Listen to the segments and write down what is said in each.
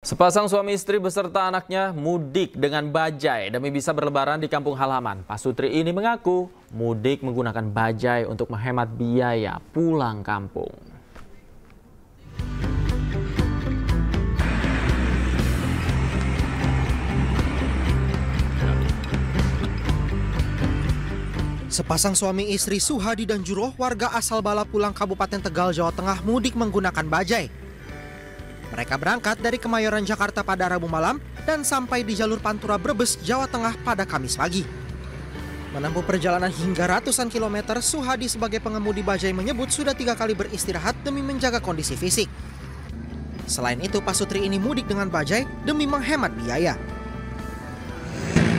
Sepasang suami istri beserta anaknya mudik dengan bajai demi bisa berlebaran di kampung halaman. Pasutri ini mengaku mudik menggunakan bajai untuk menghemat biaya pulang kampung. Sepasang suami istri Suhadi dan Juroh, warga asal Balapulang, Kabupaten Tegal, Jawa Tengah, mudik menggunakan bajai. Mereka berangkat dari Kemayoran, Jakarta pada Rabu malam dan sampai di jalur Pantura Brebes, Jawa Tengah pada Kamis pagi. Menempuh perjalanan hingga ratusan kilometer, Suhadi sebagai pengemudi bajai menyebut sudah 3 kali beristirahat demi menjaga kondisi fisik. Selain itu, Pasutri ini mudik dengan bajai demi menghemat biaya.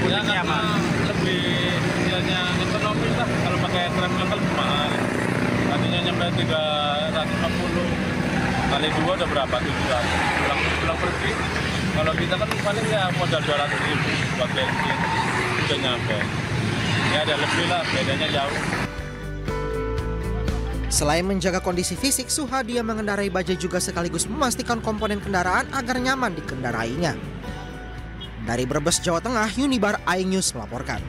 Ya, karena lebih biayanya ekonomis lah, kalau pakai tram lokal mahal. Tadinya nyampe 350. Kali 2 udah berapa? 700. Pulang pergi. Kalau kita kan paling ya modal 200.000 buat bensin. Udah nyampe. Ya ada lebih lah, bedanya jauh. Selain menjaga kondisi fisik, Suhadi yang mengendarai bajai juga sekaligus memastikan komponen kendaraan agar nyaman dikendarainya. Dari Brebes, Jawa Tengah, Yunibar iNews melaporkan.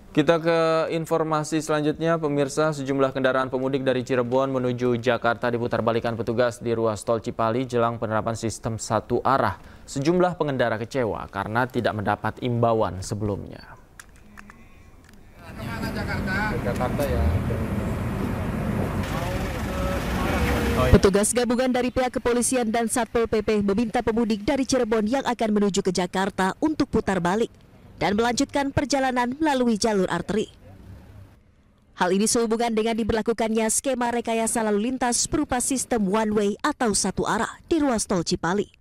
Kita ke informasi selanjutnya, pemirsa. Sejumlah kendaraan pemudik dari Cirebon menuju Jakarta diputarbalikan petugas di ruas tol Cipali jelang penerapan sistem satu arah. Sejumlah pengendara kecewa karena tidak mendapat imbauan sebelumnya. Jakarta ya. Petugas gabungan dari pihak kepolisian dan Satpol PP meminta pemudik dari Cirebon yang akan menuju ke Jakarta untuk putar balik dan melanjutkan perjalanan melalui jalur arteri. Hal ini sehubungan dengan diberlakukannya skema rekayasa lalu lintas berupa sistem one way atau satu arah di ruas tol Cipali.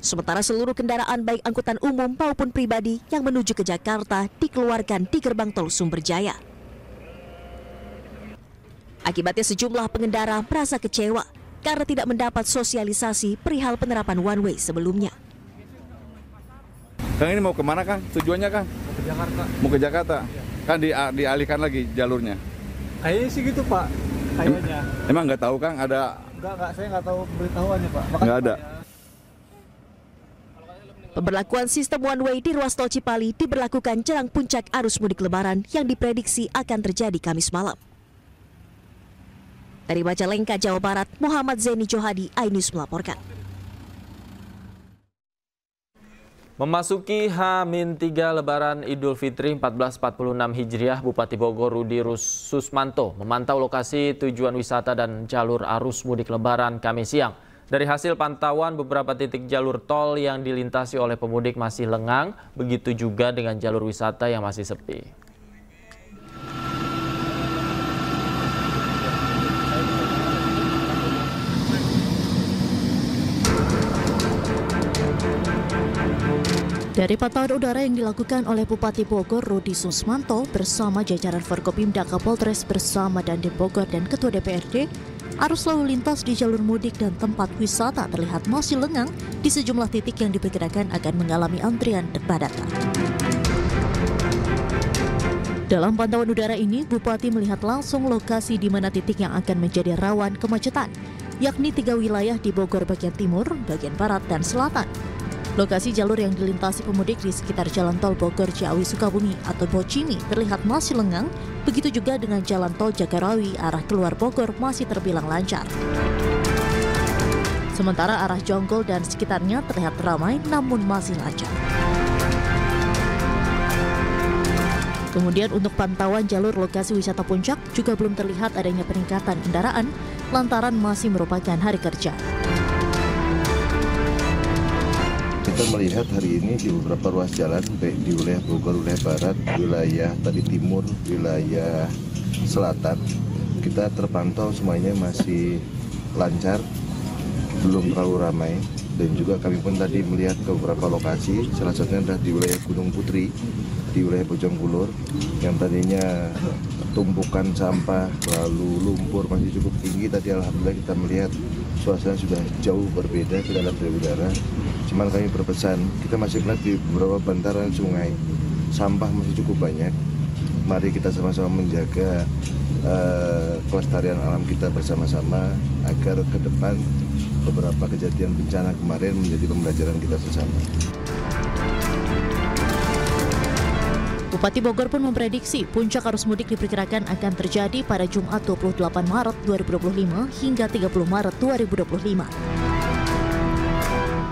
Sementara seluruh kendaraan baik angkutan umum maupun pribadi yang menuju ke Jakarta dikeluarkan di gerbang tol Sumberjaya. Akibatnya sejumlah pengendara merasa kecewa karena tidak mendapat sosialisasi perihal penerapan one way sebelumnya. Kang, ini mau kemana, Kang? Tujuannya, Kang? Mau ke Jakarta. Mau ke Jakarta? Kan dialihkan lagi jalurnya. Kayaknya sih gitu, Pak. Kayaknya. Emang nggak tahu, Kang? Ada? Enggak, saya nggak tahu pemberitahuannya, Pak. Nggak ada. Pemberlakuan sistem one way di ruas tol Cipali diberlakukan jelang puncak arus mudik Lebaran yang diprediksi akan terjadi Kamis malam. Dari Majalengka, Jawa Barat, Muhammad Zeni Johadi, iNews melaporkan. Memasuki H-3 Lebaran Idul Fitri 1446 Hijriah, Bupati Bogor Rudi Susmanto memantau lokasi tujuan wisata dan jalur arus mudik Lebaran Kamis siang. Dari hasil pantauan, beberapa titik jalur tol yang dilintasi oleh pemudik masih lengang, begitu juga dengan jalur wisata yang masih sepi. Dari pantauan udara yang dilakukan oleh Bupati Bogor Rudi Susmanto bersama jajaran Forkopimda, Kapolres bersama Dandim Bogor dan Ketua DPRD, arus lalu lintas di jalur mudik dan tempat wisata terlihat masih lengang di sejumlah titik yang diperkirakan akan mengalami antrian dan kepadatan. Dalam pantauan udara ini, Bupati melihat langsung lokasi di mana titik yang akan menjadi rawan kemacetan, yakni 3 wilayah di Bogor bagian timur, bagian barat, dan selatan. Lokasi jalur yang dilintasi pemudik di sekitar Jalan Tol Bogor Ciawi Sukabumi atau Bocimi terlihat masih lengang, begitu juga dengan Jalan Tol Jagorawi arah keluar Bogor masih terbilang lancar. Sementara arah Jonggol dan sekitarnya terlihat ramai namun masih lancar. Kemudian untuk pantauan jalur lokasi wisata puncak juga belum terlihat adanya peningkatan kendaraan lantaran masih merupakan hari kerja. Kita melihat hari ini di beberapa ruas jalan, baik di wilayah Bogor, wilayah Barat, wilayah tadi timur, wilayah selatan, kita terpantau semuanya masih lancar, belum terlalu ramai. Dan juga kami pun tadi melihat ke beberapa lokasi, salah satunya adalah di wilayah Gunung Putri, di wilayah Bojongkulur, yang tadinya tumpukan sampah lalu lumpur masih cukup tinggi. Tadi alhamdulillah kita melihat suasana sudah jauh berbeda, tidak ada polusi udara. Cuman kami berpesan, kita masih melihat di beberapa bantaran sungai sampah masih cukup banyak. Mari kita sama-sama menjaga kelestarian alam kita bersama-sama agar ke depan beberapa kejadian bencana kemarin menjadi pembelajaran kita bersama. Bupati Bogor pun memprediksi puncak arus mudik diperkirakan akan terjadi pada Jumat 28 Maret 2025 hingga 30 Maret 2025.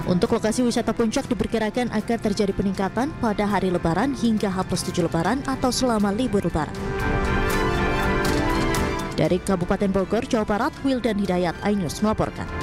Untuk lokasi wisata puncak diperkirakan akan terjadi peningkatan pada hari Lebaran hingga H+7 Lebaran atau selama libur Lebaran. Dari Kabupaten Bogor, Jawa Barat, Wildan Hidayat, iNews melaporkan.